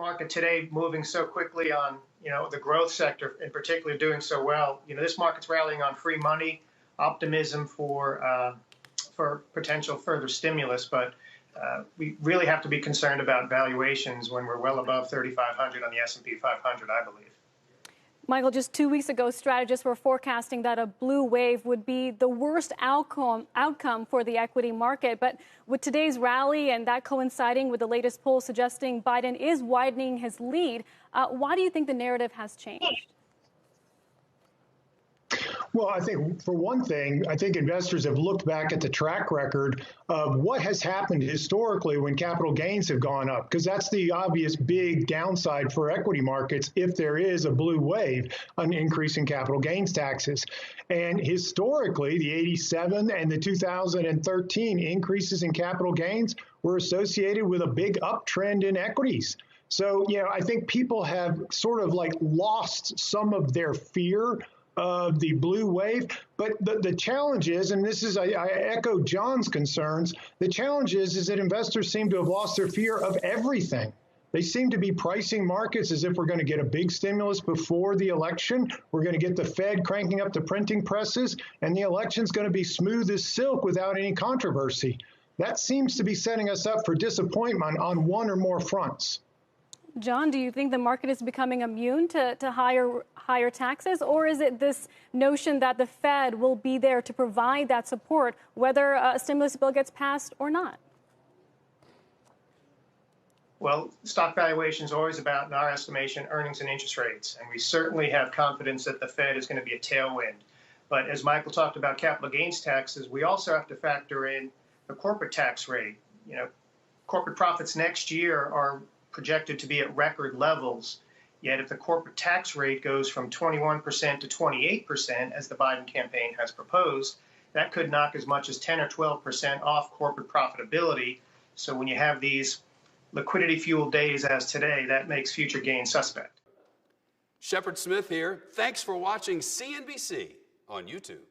market today moving so quickly on, the growth sector in particular doing so well. This market's rallying on free money, optimism for potential further stimulus, but we really have to be concerned about valuations when we're well above 3,500 on the S&P 500, I believe. Michael, just 2 weeks ago, strategists were forecasting that a blue wave would be the worst outcome for the equity market. But with today's rally and that coinciding with the latest poll suggesting Biden is widening his lead, why do you think the narrative has changed? Well, I think for one thing, I think investors have looked back at the track record of what has happened historically when capital gains have gone up, because that's the obvious big downside for equity markets if there is a blue wave, an increase in capital gains taxes. And historically, the 87 and the 2013 increases in capital gains were associated with a big uptrend in equities. So, I think people have sort of like lost some of their fear of the blue wave. But the challenge is, and this is, I echo John's concerns, the challenge is that investors seem to have lost their fear of everything. They seem to be pricing markets as if we're going to get a big stimulus before the election. We're going to get the Fed cranking up the printing presses, and the election's going to be smooth as silk without any controversy. That seems to be setting us up for disappointment on one or more fronts. John, do you think the market is becoming immune to higher taxes, or is it this notion that the Fed will be there to provide that support, whether a stimulus bill gets passed or not? Well, stock valuation is always about, in our estimation, earnings and interest rates, and we certainly have confidence that the Fed is going to be a tailwind. But as Michael talked about capital gains taxes, we also have to factor in the corporate tax rate. Corporate profits next year are projected to be at record levels. Yet if the corporate tax rate goes from 21% to 28%, as the Biden campaign has proposed, that could knock as much as 10 or 12% off corporate profitability. So when you have these liquidity-fueled days as today, that makes future gains suspect. Shepard Smith here. Thanks for watching CNBC on YouTube.